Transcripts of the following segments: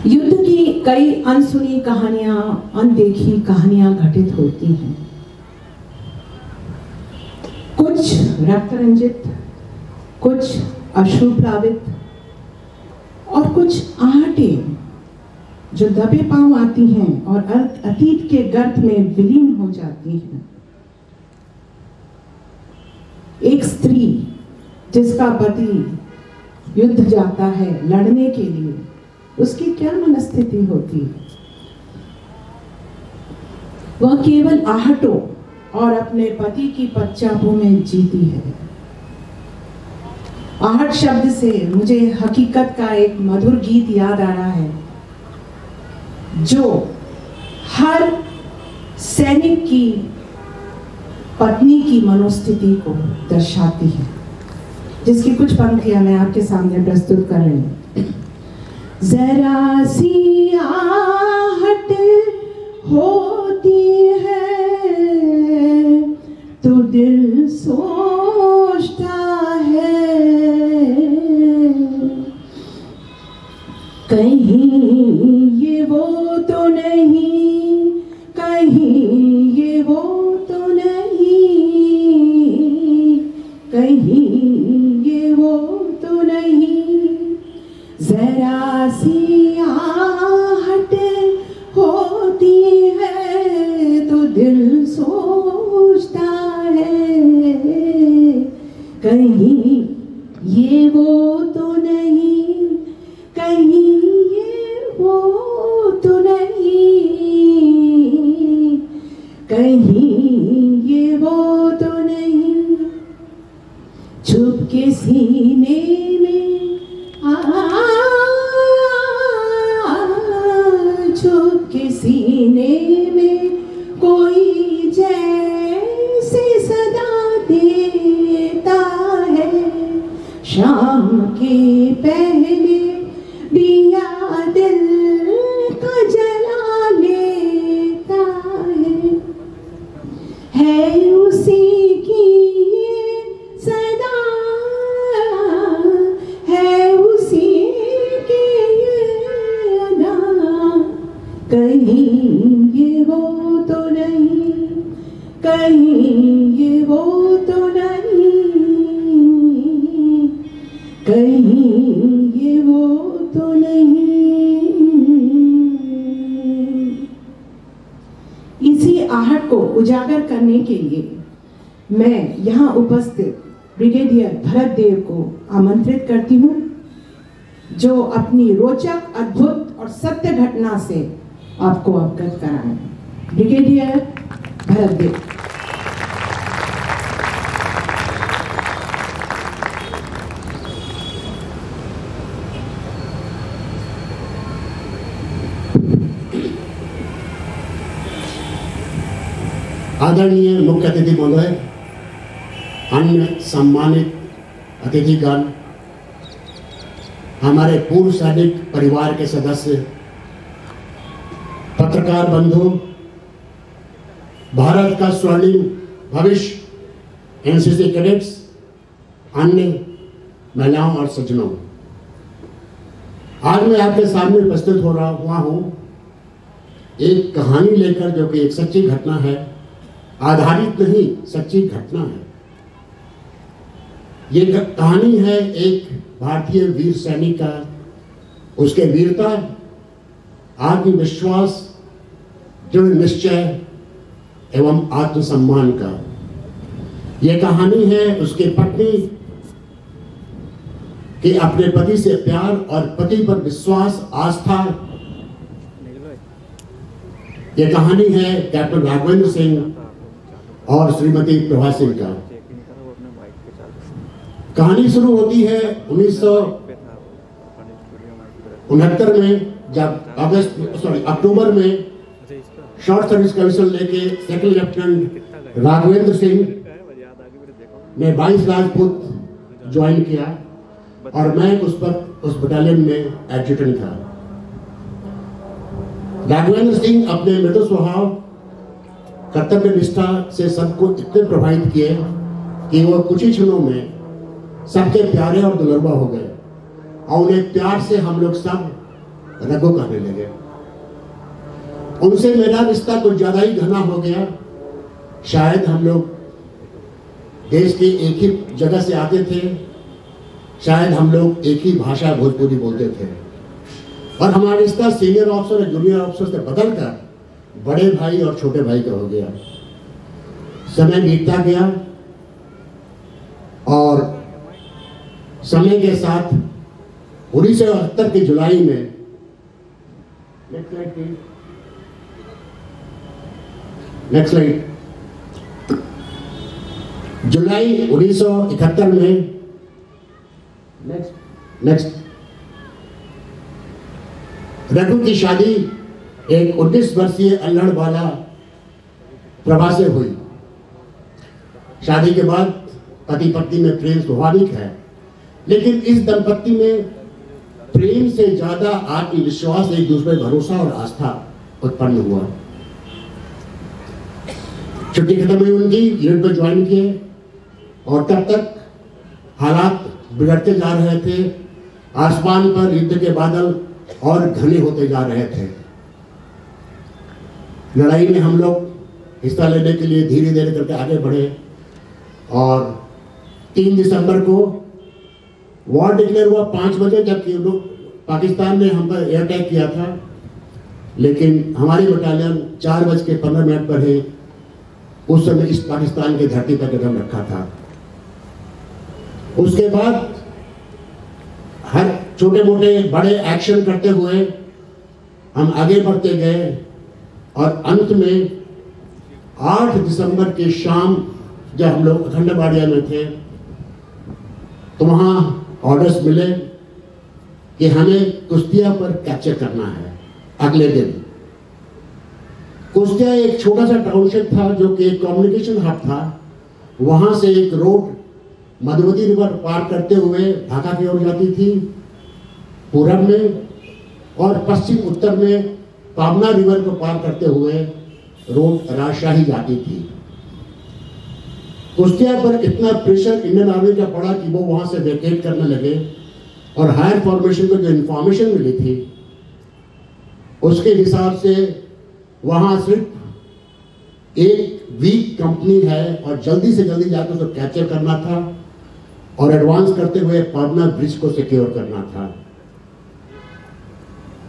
युद्ध की कई अनसुनी कहानियां, अनदेखी कहानियां घटित होती हैं। कुछ रक्त रंजित, कुछ अश्रुप्लावित और कुछ आहटें जो दबे पांव आती हैं और अतीत के गर्त में विलीन हो जाती हैं। एक स्त्री जिसका पति युद्ध जाता है लड़ने के लिए, उसकी क्या मनस्थिति होती है? वह केवल आहटों और अपने पति की पदचापों में जीती है। आहट शब्द से मुझे हकीकत का एक मधुर गीत याद आ रहा है जो हर सैनिक की पत्नी की मनोस्थिति को दर्शाती है, जिसकी कुछ पंक्तियां मैं आपके सामने प्रस्तुत कर रही हूं। जरा सी आहट होती है तो दिल सोचता है, कहीं ये वो तो नहीं, कहीं ये वो तो नहीं, कहीं ये वो तो नहीं। जरा सी आहट होती है तो दिल सोचता है, कहीं ये वो तो नहीं, कहीं ये वो तो नहीं, कहीं ये वो तो नहीं। छुप के सीने में छुप के सीने में कोई जैसे सदा देता है, शाम के पहले दिया दिल का जला लेता है उसी की ये सदा, है उसी की ये अदा, कहीं ये वो तो नहीं, कहीं ये वो तो नहीं, कहीं ये वो तो नहीं। इसी आहट को उजागर करने के लिए मैं यहाँ उपस्थित ब्रिगेडियर भरत देव को आमंत्रित करती हूँ, जो अपनी रोचक, अद्भुत और सत्य घटना से आपको अवगत कराएं। ब्रिगेडियर भरत देव। आदरणीय मुख्य अतिथि महोदय, अन्य सम्मानित अतिथिगण, हमारे पूर्व सैनिक परिवार के सदस्य, पत्रकार बंधु, भारत का स्वर्णिम भविष्य एनसीसी कैडेट्स, अन्य महिलाओं और सज्जनों, आज मैं आपके सामने उपस्थित हो रहा हुआ हूँ एक कहानी लेकर, जो कि एक सच्ची घटना है, आधारित नहीं, सच्ची घटना है। ये कहानी है एक भारतीय वीर सैनिक का, उसके वीरता, आत्मविश्वास, दृढ़ निश्चय एवं आत्मसम्मान का। यह कहानी है उसके पत्नी के अपने पति से प्यार और पति पर विश्वास, आस्था। यह कहानी है कैप्टन राघवेंद्र सिंह और श्रीमती प्रभा सिंह का। कहानी शुरू होती है 1969 में, जब अक्टूबर में शॉर्ट सर्विस कमीशन लेके सेकंड लेफ्टिनेंट राघवेंद्र सिंह ने 22 राजपूत ज्वाइन किया और मैं उस बटालियन में एडजुटेंट था। राघवेंद्र सिंह अपने मृदु स्वभाव, कर्तव्य निष्ठा से सबको इतने प्रभावित किए कि वो कुछ ही क्षणों में सबके प्यारे और दुलर्बा हो गए। और उन्हें प्यार से हम लोग सब रघु कहने लगे। उनसे मेरा रिश्ता कुछ ज्यादा ही घना हो गया। शायद हम लोग देश के एक ही जगह से आते थे, शायद हम लोग एक ही भाषा भोजपुरी बोलते थे, और हमारा रिश्ता सीनियर ऑफिसर और जूनियर ऑफिसर से बदलकर बड़े भाई और छोटे भाई का हो गया। समय बीतता गया और समय के साथ 1978 की जुलाई में, नेक्स्ट स्लाइड, जुलाई 1971 में, नेक्स्ट, रघु की शादी एक 19 वर्षीय अल्हड़ वाला प्रभा से हुई। शादी के बाद पति पत्नी में प्रेम स्वाभाविक है, लेकिन इस दंपत्ति में प्रेम से ज्यादा आत्मविश्वास, एक दूसरे भरोसा और आस्था उत्पन्न हुआ। छुट्टी खत्म हुई उनकी, यूनिट में ज्वाइन किए, और तब तक हालात बिगड़ते जा रहे थे। आसमान पर युद्ध के बादल और घने होते जा रहे थे। लड़ाई में हम लोग हिस्सा लेने के लिए धीरे धीरे करके आगे बढ़े, और 3 दिसंबर को वॉर डिक्लेयर हुआ 5 बजे, जबकि पाकिस्तान ने हम पर एयर अटैक किया था, लेकिन हमारी बटालियन 4:15 पर ही उस समय इस पाकिस्तान की धरती पर कदम रखा था। उसके बाद हर छोटे मोटे बड़े एक्शन करते हुए हम आगे बढ़ते गए, और अंत में 8 दिसंबर की शाम जब हम लोग अखंडवाड़िया में थे, तो वहां ऑर्डर्स मिले कि हमें कुश्तिया पर कैप्चर करना है। अगले दिन कुश्तिया एक छोटा सा टाउनशिप था जो कि एक कम्युनिकेशन हब था। वहां से एक रोड मधुमती रिवर पार करते हुए ढाका की ओर जाती थी पूरब में, और पश्चिम उत्तर में पावना रिवर को पार करते हुए रोड राजशाही जाती थी। कुश्तिया पर इतना प्रेशर इंडियन आर्मी का पड़ा कि वो वहां से वेकेट करने लगे, और हायर फॉर्मेशन को जो इंफॉर्मेशन मिली थी उसके हिसाब से वहां सिर्फ एक वीक कंपनी है, और जल्दी से जल्दी जाकर उसको कैप्चर करना था और एडवांस करते हुए पावना ब्रिज को सिक्योर करना था।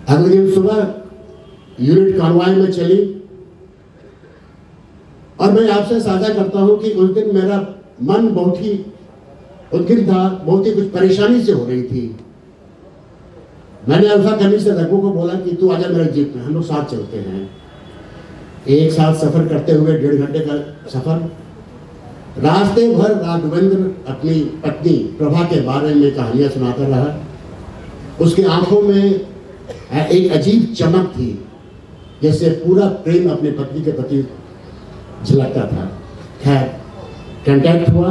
अगले दिन सुबह यूनिट कॉन्वॉय में चली, और मैं आपसे साझा करता हूं कि उस दिन मेरा मन बहुत ही उद्विग्न था, बहुत ही कुछ परेशानी से हो रही थी। मैंने अल्फा कमी से रघु को बोला कि तू आजा मेरे जीप में, हम लोग साथ चलते हैं। एक साथ सफर करते हुए 1.5 घंटे का सफर, रास्ते भर राघवेंद्र अपनी पत्नी प्रभा के बारे में कहानियां सुनाता रहा। उसकी आंखों में एक अजीब चमक थी, जैसे पूरा प्रेम अपने पत्नी के प्रति झलकता था। खैर कांटेक्ट हुआ,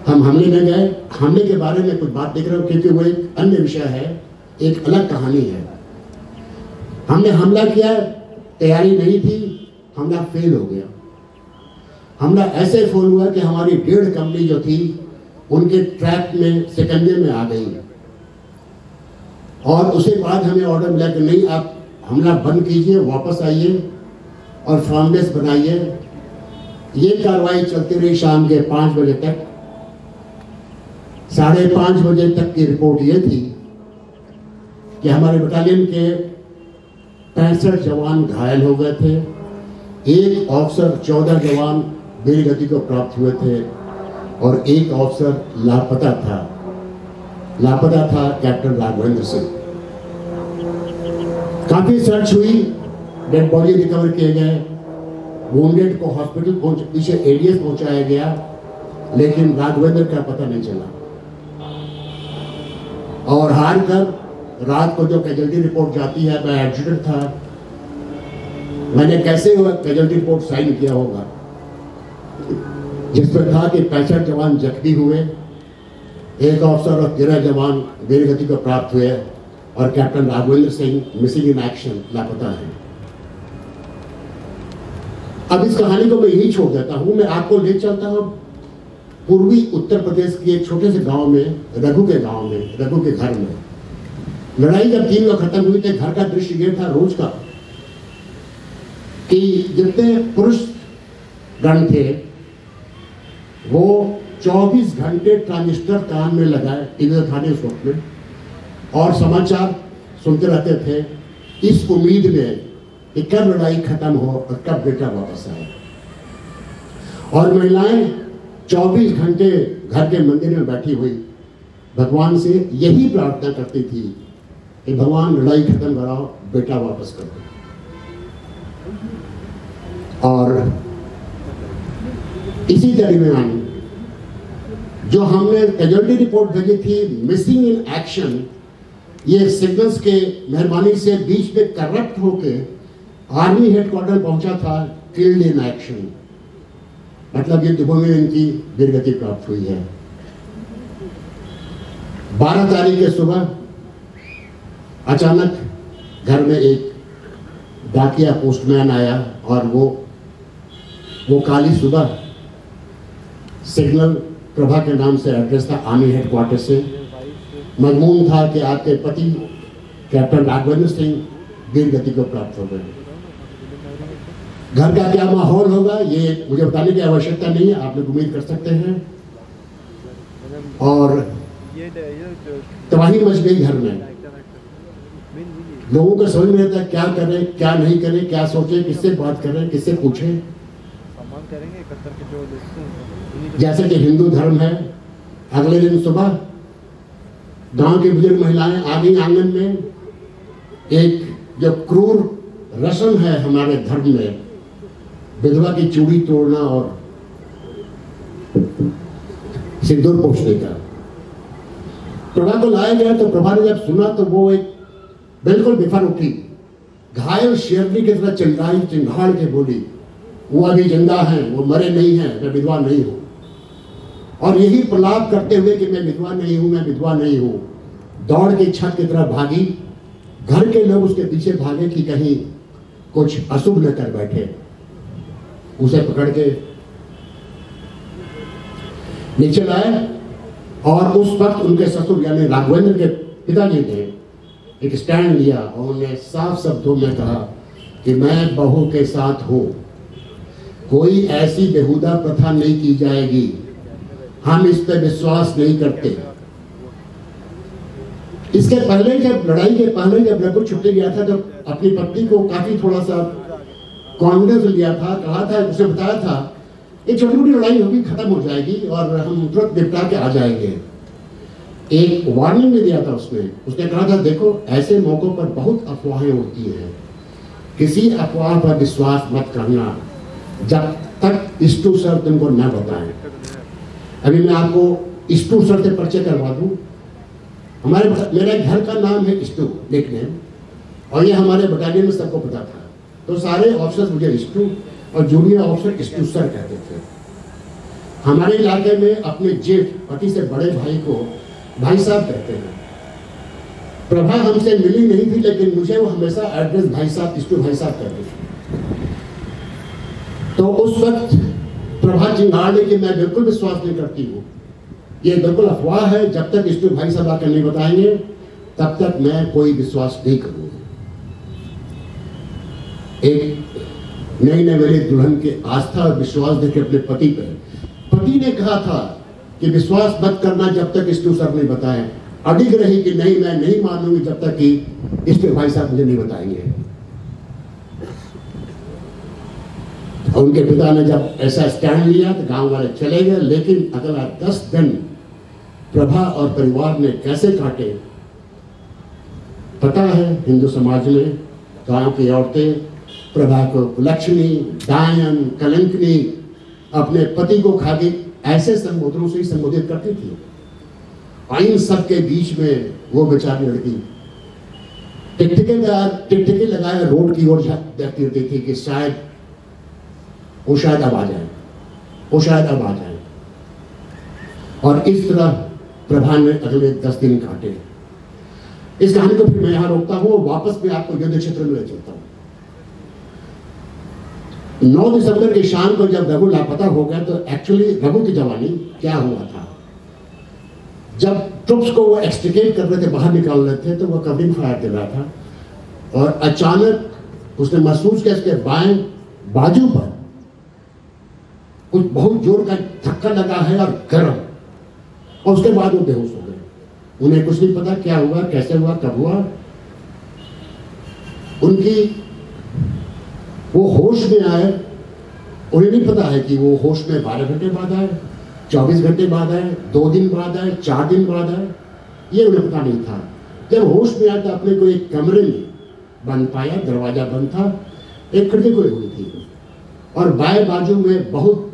हम हमले में गए। हमले के बारे में कुछ बात देख रहे हो क्योंकि वो एक अन्य विषय है, एक अलग कहानी है। हमने हमला किया, तैयारी नहीं थी, हमला फेल हो गया। हमला ऐसे फेल हुआ कि हमारी 1.5 कंपनी जो थी उनके ट्रैक में सिकंजे में आ गई, और उसके बाद हमें ऑर्डर मिला कि नहीं, आप हमला बंद कीजिए, वापस आइए और फार्मलेस बनाइए। ये कार्रवाई चलती रही शाम के 5 बजे तक। 5:30 बजे तक की रिपोर्ट ये थी कि हमारे बटालियन के 65 जवान घायल हो गए थे, 1 ऑफिसर, 14 जवान वीरगति को प्राप्त हुए थे, और 1 ऑफिसर लापता था कैप्टन राघवेंद्र सिंह। काफी सर्च हुई, डेड बॉडी रिकवर किए गए, वुंडेड को हॉस्पिटल पीछे एडीएस पहुंचाया गया, लेकिन राघवेंद्र का पता नहीं चला। और हार कर रात को जो कैजुअल्टी रिपोर्ट जाती है, मैं एडजुटेंट था, मैंने कैसे कैजुअल्टी रिपोर्ट साइन किया होगा, जिसमें था कि 65 जवान जख्मी हुए, 1 ऑफिसर और 13 जवान वीरगति को प्राप्त हुए, और captain Raghavendra Singh missing in action, लापता है। अब इस कहानी को मैं यही छोड़ देता हूं, मैं आपको ले चलता हूं पूर्वी उत्तर प्रदेश के एक छोटे से गांव में, रघु के घर में लड़ाई जब 3 लोग खत्म हुई थे, घर का दृश्य ये था रोज का कि जितने पुरुष गण थे वो 24 घंटे ट्रांजिस्टर कान में लगाए, टीवी दिखाने उस वक्त में, और समाचार सुनते रहते थे इस उम्मीद में कि कब लड़ाई खत्म हो और कब बेटा वापस आए। और महिलाएं 24 घंटे घर के मंदिर में बैठी हुई भगवान से यही प्रार्थना करती थी कि भगवान लड़ाई खत्म कराओ, बेटा वापस कर दो। और इसी दरमियान जो हमने कैजुअलिटी रिपोर्ट भेजी थी मिसिंग इन एक्शन, ये सिग्नल्स के मेहरबानी से बीच में करप्ट होके आर्मी हेडक्वार्टर पहुंचा था किल्ड इन एक्शन, मतलब युद्ध भूमि में इनकी वीरगति प्राप्त हुई है। 12 तारीख के सुबह अचानक घर में एक डाकिया पोस्टमैन आया और वो काली सुबह सिग्नल प्रभा के नाम से एड्रेस था आर्मी हेडक्वार्टर से, मजमून था कि आपके पति कैप्टन राघवेंद्र सिंह वीरगति को प्राप्त हो गए। घर का क्या माहौल होगा ये मुझे बताने की आवश्यकता नहीं है, आप लोग उम्मीद कर सकते हैं। और तबाही मच गई घर में, लोगों को समझ में आता क्या करें क्या नहीं करें, क्या सोचें, किससे बात करें, किससे पूछें। जैसे कि हिंदू धर्म है, अगले दिन सुबह गांव की बुजुर्ग महिलाएं आ गई आंगन में। एक जो क्रूर रस्म है हमारे धर्म में, विधवा की चूड़ी तोड़ना और सिंदूर पोंछने का, प्रभा को लाया गया। तो प्रभा ने जब सुना तो वो एक बिल्कुल बेफर उठी, घायल शेरनी की तरह चिल्लाई, चिंगाड़ के बोली वो अभी जिंदा हैं, वो मरे नहीं हैं, मैं विधवा नहीं हूं। और यही प्रलाप करते हुए कि मैं विधवा नहीं हूं, मैं विधवा नहीं हूं, दौड़ के छत की तरफ भागी। घर के लोग उसके पीछे भागे कि कहीं कुछ अशुभ न कर बैठे। उसे पकड़ के नीचे लाए और उस वक्त उनके ससुर यानी राघवेंद्र के पिताजी ने एक स्टैंड लिया और उन्होंने साफ शब्दों में कहा कि मैं बहू के साथ हूं, कोई ऐसी बेहुदा प्रथा नहीं की जाएगी, हम इस पर विश्वास नहीं करते। इसके पहले जब लड़ाई के पहले जब रघु छुट्टी गया था तो अपनी पत्नी को काफी थोड़ा सा कॉन्फिडेंस लिया था, कहा था, उसे बताया था एक छोटी मोटी लड़ाई होगी, खत्म हो जाएगी और हम तुरंत निपटा के आ जाएंगे। एक वार्निंग भी दिया था उसने कहा था देखो ऐसे मौकों पर बहुत अफवाहें होती हैं, किसी अफवाह पर विश्वास मत करना जब तक इष्टु सर तुमको न बताएं। अभी मैं आपको इष्टु सर से परिचय करवा दूं। मेरे घर का नाम है इष्टु, निकनेम, और ये हमारे बटालियन में सबको पता था। तो सारे ऑफिसर्स मुझे इष्टु और जूनियर ऑफिसर इष्टु सर कहते थे। हमारे इलाके में अपने जेठ पति से बड़े भाई को भाई साहब कहते हैं। प्रभा हमसे मिली नहीं थी लेकिन मुझे वो हमेशा एड्रेस भाई साहब, इष्टु भाई साहब कहते थे। तो उस वक्त प्रभा चिंगाड़ने की मैं बिल्कुल विश्वास नहीं करती हूँ, ये बिल्कुल अफवाह है, जब तक इष्टु भाई साहब आकर नहीं बताएंगे तब तक मैं कोई विश्वास नहीं करूंगा। एक नई नवेली दुल्हन के आस्था और विश्वास देखे अपने पति पर, पति ने कहा था कि विश्वास मत करना जब तक इष्टु सर नहीं बताएं। अडिग रही कि नहीं मैं नहीं मानूंगी जब तक कि इष्टु भाई साहब मुझे नहीं बताएंगे। उनके पिता ने जब ऐसा स्टैंड लिया तो गांव वाले चले गए, लेकिन अगला 10 दिन प्रभा और परिवार ने कैसे काटे पता है। हिंदू समाज में गांव की औरतें प्रभा को लक्ष्मी, डायन, कलंकनी, अपने पति को खागी ऐसे संबोधनों से ही संबोधित करती थी। इन सब के बीच में वो बेचारी लड़की टिकटिकी लगाए रोड की ओर देखती रहती थी कि शायद वो शायद अब आ जाए, वो शायद अब आ जाए। और इस तरह प्रभा ने अगले 10 दिन काटे। इस कहानी को फिर मैं यहां रोकता हूं और वापस मैं आपको युद्ध क्षेत्र में ले चलता हूं। 9 दिसंबर की शाम को जब रघु लापता हो गया तो एक्चुअली रघु की जवानी क्या हुआ था, जब ट्रुप्स को वो एक्सट्रिकेट कर रहे थे, बाहर निकाल रहे थे, तो वो कवरिंग फायर दे रहा था और अचानक उसने महसूस किया इसके बाएं बाजू पर कुछ बहुत जोर का धक्का लगा है और गर्म, और उसके बाद वो बेहोश हो गए। उन्हें कुछ नहीं पता क्या हुआ, कैसे हुआ, कब हुआ। उनकी वो होश में आए, उन्हें नहीं पता है कि वो होश में 12 घंटे बाद आए, 24 घंटे बाद आए, 2 दिन बाद आए, 4 दिन बाद आए, ये उन्हें पता नहीं था। जब होश में आया तो अपने को एक कमरे में बंद पाया, दरवाजा बंद था, एक खिड़की खुली हुई थी और बाएं बाजू में बहुत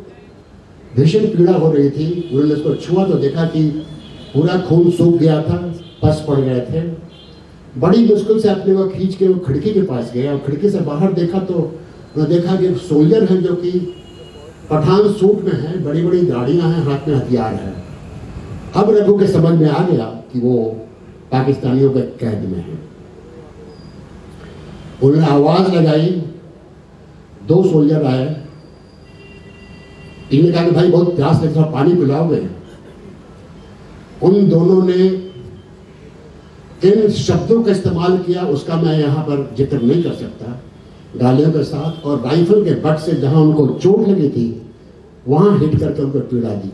भीषण पीड़ा हो रही थी। उन्होंने उसको छुआ तो देखा कि पूरा खून सूख गया था, पस पड़ गए थे। बड़ी मुश्किल से अपने को खींच के वो खिड़की के पास गए और खिड़की से बाहर देखा तो उन्होंने देखा कि सोल्जर हैं जो कि पठान सूट में हैं, बड़ी बड़ी गाड़ियां हैं, हाथ में हथियार है। अब रघु के समझ में आ गया कि वो पाकिस्तानियों के कैद में है। उन्होंने आवाज लगाई, 2 सोल्जर आए, इन्होंने कहा कि भाई बहुत प्यास लग रहा, पानी पिलाओगे? उन दोनों ने किन शब्दों का इस्तेमाल किया उसका मैं यहाँ पर जिक्र नहीं कर सकता, गालियों के साथ, और राइफल के बट से जहां उनको चोट लगी थी वहां हिट करके उनको पीड़ा दी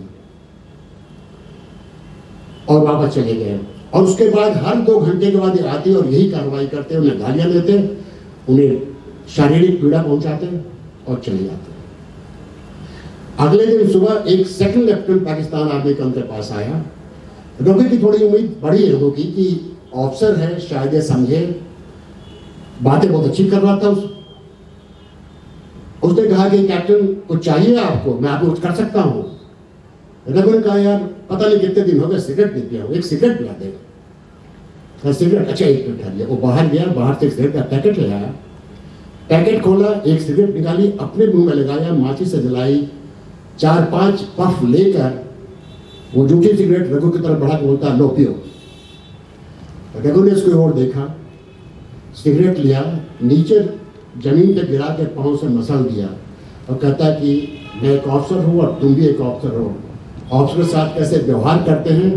और वापस चले गए। और उसके बाद हर 2 घंटे के बाद ये आते और यही कार्रवाई करते, उन्हें गालियां देते, उन्हें शारीरिक पीड़ा पहुंचाते और चले जाते। अगले दिन सुबह एक सेकंड लेफ्टिनेंट पाकिस्तान आर्मी का उनके पास आया। रघु की थोड़ी उम्मीद बड़ी है रघु की कि ऑफिसर है, शायद ये समझे, बातें बहुत अच्छी कर रहा था। उसने कहा कि कैप्टन कुछ चाहिए आपको, मैं आपको कुछ कर सकता हूं। रघु ने कहा यार पता नहीं कितने दिन हो गए सिगरेट नहीं पिया हूं, एक सिगरेट पिला देगा। सिगरेट, अच्छा एक मिनट ठहरिए। वो बाहर गया, बाहर से एक सिगरेट का पैकेट ले आया, पैकेट खोला, एक सिगरेट निकाली, अपने मुंह में लगाया, माचिस से जलाई, 4-5 पफ लेकर वो जूठी सिगरेट रघु की तरफ बढ़ा के बोलता लो पियो। रघु ने उसकी ओर देखा, सिगरेट लिया, नीचे जमीन पे गिरा के पांव से मसल दिया और कहता कि मैं एक ऑफिसर हूं और तुम भी एक ऑफिसर हो, ऑफिसर के साथ कैसे व्यवहार करते हैं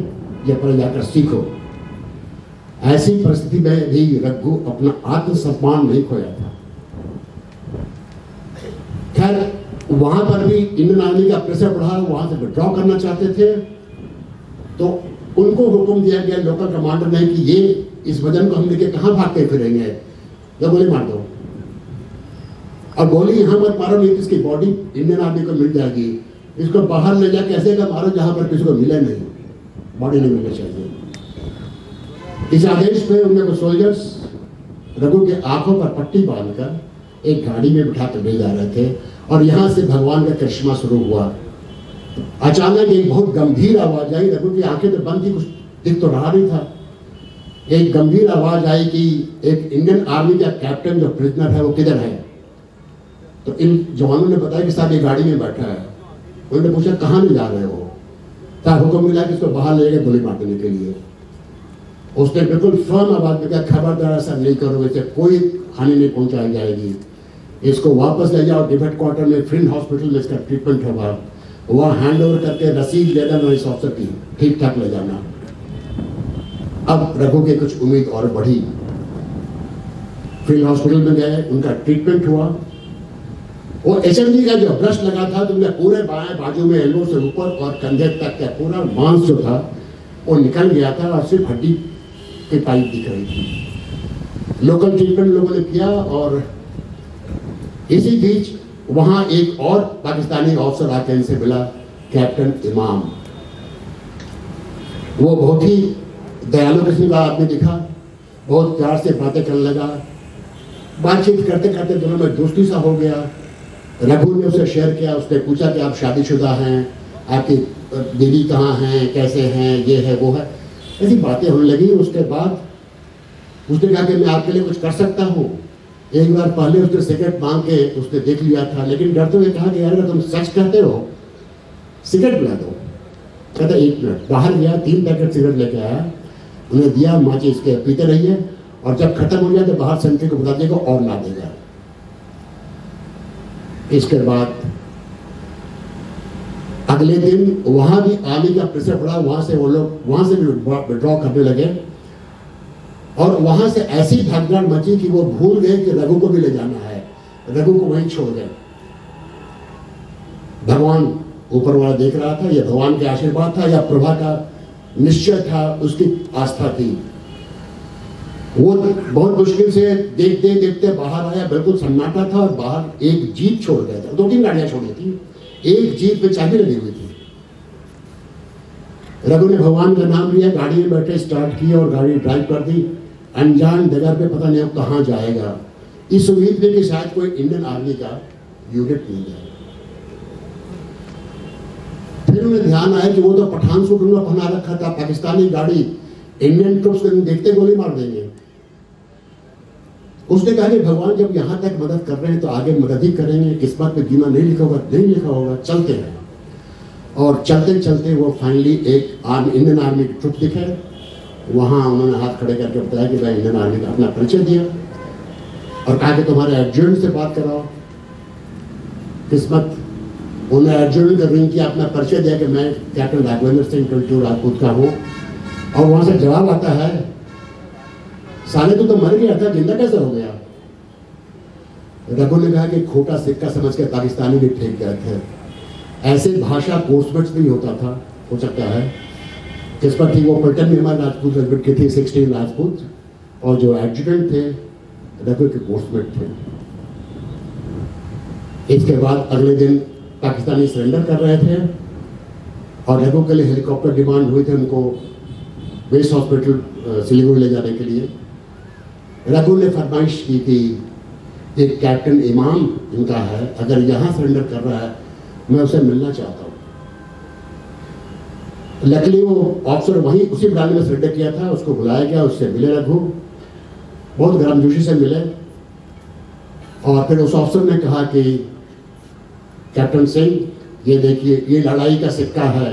ये पर जाकर सीखो। ऐसी परिस्थिति में भी रघु अपना आत्मसम्मान नहीं खोया था। खैर वहां पर भी इंडियन आर्मी का प्रेशर बढ़ा, वहां से विड्रॉ करना चाहते थे, तो उनको हुक्म दिया गया लोकल कमांडर ने कि ये इस वजन को हम लेके कहां भागते फिरेंगे, तो गोली मार दो। और गोली यहां मत मारो, नहीं तो इसकी बॉडी इंडियन आर्मी को मिल जाएगी, इसको बाहर ले जाके ऐसे का मारो जहां पर किसी को मिले नहीं, बॉडी नहीं मिलनी चाहिए। इस आदेश पे उनमें को सोल्जर्स रघु के आंखों पर पट्टी बांधकर एक गाड़ी में बिठा कर ले जा रहे थे और यहां से भगवान का करिश्मा शुरू हुआ। अचानक एक बहुत गंभीर आवाज आई, रघु की आंखें तो बंद थी, कुछ दिख तो रहा नहीं था। एक गंभीर आवाज आई कि एक इंडियन आर्मी का कैप्टन जो प्रिजनर है वो किधर है। तो इन जवानों ने बताया कि साहब ये गाड़ी में बैठा है। उन्होंने पूछा कहाँ ले जा रहे हो, तब हुक्म मिला कि इसको बाहर ले जाकर गोली मार देने के लिए। उसने बिल्कुल फर्म आवाज में कहा खबरदार ऐसा नहीं करो, इसे कोई हानि नहीं पहुंचाई जाएगी, इसको वापस ले जाओ डिफेंस क्वार्टर में, फ्लिंट हॉस्पिटल में इसका ट्रीटमेंट होगा, वहाँ हैंड ओवर करके रसीद ले लेना इस ऑफिसर की, ठीक ठाक ले जाना। अब रघु की कुछ उम्मीद और बढ़ी। फ्लिंट हॉस्पिटल में गए, उनका ट्रीटमेंट हुआ। वो एचएमजी का जो ब्रश लगा था तो उनके पूरे बाएं बाजू में एल्बो से ऊपर और कंधे तक का पूरा मांस जो था वो निकल गया था और सिर्फ हड्डी की पाइप दिख रही थी। लोकल ट्रीटमेंट लोगों ने किया और इसी बीच वहां एक और पाकिस्तानी ऑफिसर आके इनसे मिला, कैप्टन इमाम। वो बहुत ही दयालु किस्म का आदमी दिखा, बहुत प्यार से बातें करने लगा। बातचीत करते करते दोनों में दोस्ती सा हो गया। रघु ने उसे शेयर किया, उसने पूछा कि आप शादीशुदा हैं, आपकी बीवी कहाँ हैं, कैसे हैं, ये है वो है, ऐसी बातें होने लगी। उसके बाद उसने कहा कि मैं आपके लिए कुछ कर सकता हूँ। एक बार पहले उसने सिगरेट मांग के उसने देख लिया था, लेकिन डरते हुए कहा कि यार अगर तुम सच कहते हो सिगरेट पिला दो। कहता 1 मिनट। बाहर गया, 3 पैकेट सिगरेट लेके आया, उन्हें दिया, माचिस के पीते रहिए और जब खत्म हो जाए तो बाहर सेंट्री को बता देगा और ला देगा। इसके बाद अगले दिन वहां भी आर्मी का प्रेशर पड़ा, वहां से वो लोग वहां से भी विड्रॉ करने लगे और वहां से ऐसी भागदौड़ मची कि वो भूल गए कि रघु को भी ले जाना है, रघु को वहीं छोड़ गए। भगवान ऊपर वाला देख रहा था, यह भगवान के आशीर्वाद था या प्रभा का निश्चय था, उसकी आस्था थी। वो बहुत मुश्किल से देखते देखते बाहर आया, बिल्कुल सन्नाटा था और बाहर एक जीप छोड़ गया था, 2-3 गाड़ियां छोड़ी थी, एक जीप में चाबी लगी हुई थी। रघु ने भगवान का नाम लिया, गाड़ी में बैठे स्टार्ट की और गाड़ी ड्राइव कर दी। अनजान जगह पे पता नहीं अब कहाँ जाएगा, इस उम्मीद में कि शायद कोई इंडियन आर्मी का यूनिट मिल जाए। फिर उन्हें ध्यान आया कि वो तो पठान सूट उन्होंने पहना रखा था, पाकिस्तानी गाड़ी, इंडियन ट्रूप्स को देखते गोली मार देंगे। उसने कहा कि भगवान जब यहां तक मदद कर रहे हैं तो आगे मदद ही करेंगे, किस्मत में जीना नहीं लिखा होगा, चलते हैं। और चलते चलते वो फाइनली एक इंडियन आर्मी की ट्रुप दिखे। वहां उन्होंने हाथ खड़े करके बताया कि मैं इंडियन आर्मी का अपना परिचय दिया और कहा कि तुम्हारे एडजुटेंट से बात कराओ। किस्मत, उन्हें एडजुटेंट का रिंग किया, अपना परिचय दिया कि मैं कैप्टन राघवेंद्र सिंह कल्चू राजपूत का हूँ। और वहां से जवाब आता है, साले तो मर गया था, जिंदा कैसे हो गया? रघु ने कहा कि खोटा सिक्का समझ के पाकिस्तानी भी फेंक गए थे। ऐसे भाषा कोर्समेट्स भी होता था, हो सकता है। किस्मत थी वो पलटन में हमारे राजपूत रेजिमेंट के थे 16 राजपूत, और जो एडजुटेंट थे रघु के कोर्समेट थे। इसके बाद अगले दिन पाकिस्तानी सरेंडर कर रहे थे और रघु के लिए हेलीकॉप्टर डिमांड हुई थी उनको बेस हॉस्पिटल सिलीगुड़ी ले जाने के लिए। रघु ने फरमाइश की कि एक कैप्टन इमाम इनका है, अगर यहाँ सरेंडर कर रहा है मैं उसे मिलना चाहता हूँ। लकीली वो ऑफिसर वहीं उसी बटालियन में सरेंडर किया था, उसको बुलाया गया, उससे मिले रघु, बहुत गर्मजोशी से मिले। और फिर उस ऑफिसर ने कहा कि कैप्टन सिंह, ये देखिए ये लड़ाई का सिक्का है,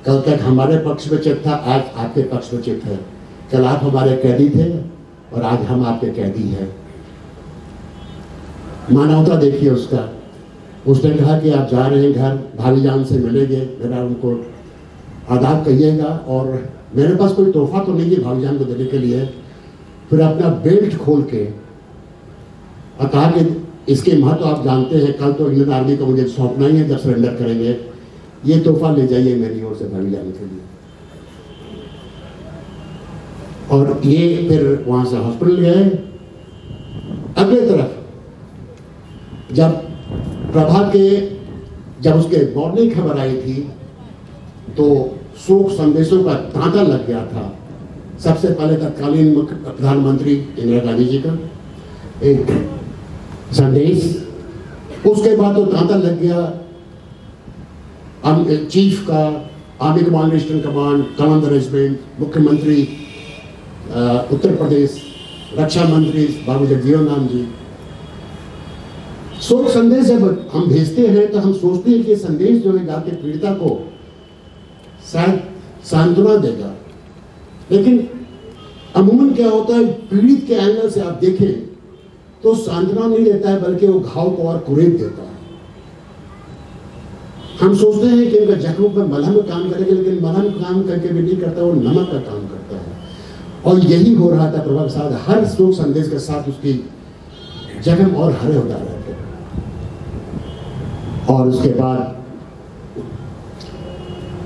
कल तक हमारे पक्ष में चित था, आज आपके पक्ष में चित है। कल आप हमारे कैदी थे और आज हम आपके कैदी हैं। मानवता देखिए उसका। उसने कहा कि आप जा रहे हैं घर, भाईजान से मिलेंगे, मेरा उनको आदाब कहिएगा, और मेरे पास कोई तोहफा तो नहीं है भाईजान को देने के लिए। फिर अपना बेल्ट खोल के और कहा कि इसके महत्व आप जानते हैं, कल तो इंडियन आर्मी को मुझे सौंपना ही है जब सरेंडर करेंगे, ये तोहफा ले जाइए मेरी ओर से भाईजान के लिए। और ये फिर वहां से हॉस्पिटल गए। अगले तरफ जब प्रभा के जब उसके मरने की खबर आई थी तो शोक संदेशों का तांता लग गया था। सबसे पहले तत्कालीन प्रधानमंत्री इंदिरा गांधी जी का एक संदेश, उसके बाद तो तांता लग गया चीफ का, army command, eastern command, commander regiment, मुख्यमंत्री उत्तर प्रदेश, रक्षा मंत्री बाबू जगजीवन राम जी। शोक संदेश जब हम भेजते हैं तो हम सोचते हैं कि ये संदेश जो है जाके पीड़िता को शायद सांत्वना देगा, लेकिन अमूमन क्या होता है, पीड़ित के एंगल से आप देखें तो सांत्वना नहीं देता है, बल्कि वो घाव को और कुरेद देता है। हम सोचते हैं कि इनका जख्म पर मलहम काम करेगा, लेकिन मलहम काम करके भी नहीं करता, वो नमक का काम करता है। और यही हो रहा था प्रभा के साथ। हर शोक संदेश के साथ उसकी जख्म और हरे होता रहे थे। और उसके बाद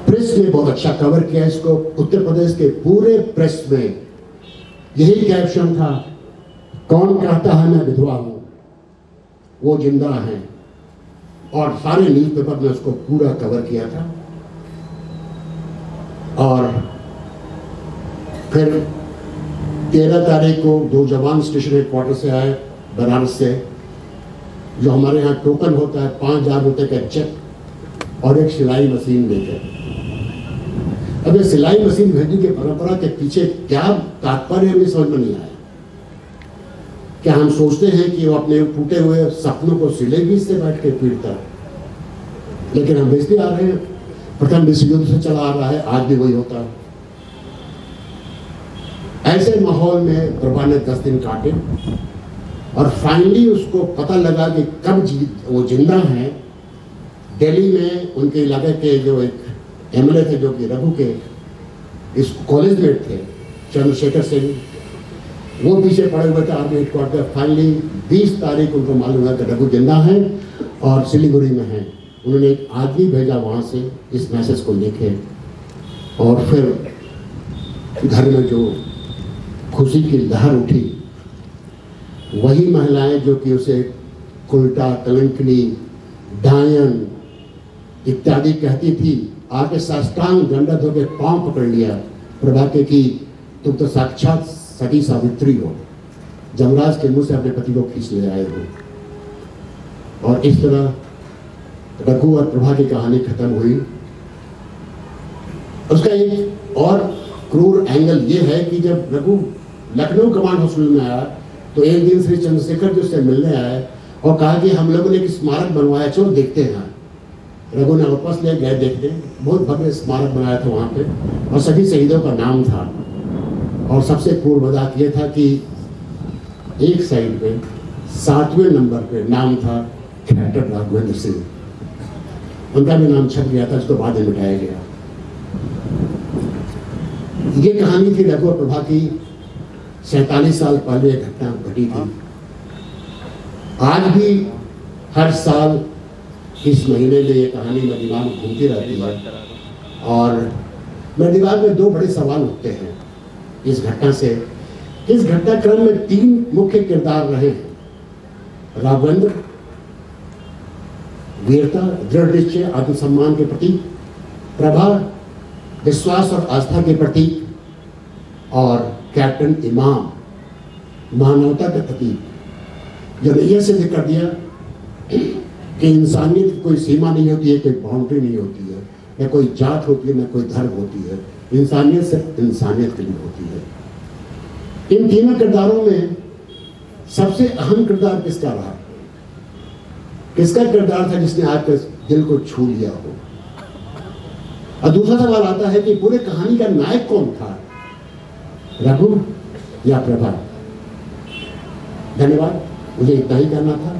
प्रेस ने बहुत अच्छा कवर किया इसको। उत्तर प्रदेश के पूरे प्रेस में यही कैप्शन था, कौन कहता है मैं विधवा हूं, वो जिंदा है। और सारे न्यूज़पेपर में उसको पूरा कवर किया था। और फिर 13 तारीख को 2 जवान स्टेशन हेडक्वार्टर से आए बनारस से, जो हमारे यहाँ टोकन होता है 5,000 रुपये का चेक और एक सिलाई मशीन लेकर। अब ये सिलाई मशीन भेजने की परंपरा के पीछे क्या तात्पर्य हमें समझ में नहीं आया। क्या हम सोचते हैं कि वो अपने टूटे हुए सपनों को सिलेगी इससे बैठ के पीड़ता, लेकिन हम भेजते आ रहे हैं। प्रथम विश्व युद्ध से चला आ रहा है, आज भी वही होता है। ऐसे माहौल में प्रभा ने 10 दिन काटे और फाइनली उसको पता लगा कि कब वो जिंदा है। दिल्ली में उनके इलाके के जो एक एमएलए थे जो कि रघु के इस कॉलेज में थे, चंद्रशेखर सिंह, वो पीछे पड़े हुए थे आर्मी हेडक्वार्टर। फाइनली 20 तारीख उनको मालूम हुआ कि रघु जिंदा है और सिलीगुड़ी में है। उन्होंने एक आदमी भेजा वहाँ से इस मैसेज को लेके, और फिर घर में जो खुशी की लहर उठी, वही महिलाएं जो कि उसे कुल्टा, कलंकनी, डायन इत्यादि कहती थी, आके साष्टांग दंडवत होकर पांव पकड़ लिया प्रभा के कि तुम तो साक्षात सती सावित्री हो, जमराज के मुंह से अपने पति को खींच ले आए हो। और इस तरह रघु और प्रभा की कहानी खत्म हुई। उसका एक और क्रूर एंगल ये है कि जब रघु लखनऊ कमांड हॉस्पिटल में आया तो एक दिन श्री चंद्रशेखर जी उससे मिलने आए और कहा कि हम लोगों ने एक स्मारक बनवाया, चलो देखते हैं। रघु ने वापस ले गए देखने, बहुत भव्य स्मारक बनाया था वहाँ पे और सभी शहीदों का नाम था। और सबसे पूर्व मजाक ये था कि एक साइड पे 7वें नंबर पे नाम था कैप्टन राघवेंद्र सिंह, उनका भी नाम छप गया था, उसको बाद में मिटाया गया। ये कहानी थी रघु और प्रभा की। 47 साल पहले एक घटना घटी थी। आज भी हर साल इस महीने में ये कहानी मेरे दिमाग में घूमती रहती है और मेरे दिमाग में 2 बड़े सवाल उठते हैं इस घटना से। इस घटनाक्रम में 3 मुख्य किरदार रहे हैं: राघवेंद्र, वीरता, दृढ़ निश्चय, आत्मसम्मान के प्रतीक; प्रभा, विश्वास और आस्था के प्रतीक; और कैप्टन इमाम, मानवता के प्रतीक। जब यह सिद्ध कर दिया कि इंसानियत की कोई सीमा नहीं होती है, कोई बाउंड्री नहीं होती है, न कोई जात होती है, न कोई धर्म होती है, इंसानियत सिर्फ इंसानियत के लिए होती है। इन तीनों किरदारों में सबसे अहम किरदार किसका रहा? किसका किरदार था जिसने आपके दिल को छू लिया हो? और दूसरा सवाल आता है कि पूरे कहानी का नायक कौन था, रघु या प्रभा? धन्यवाद, मुझे इतना ही कहना था।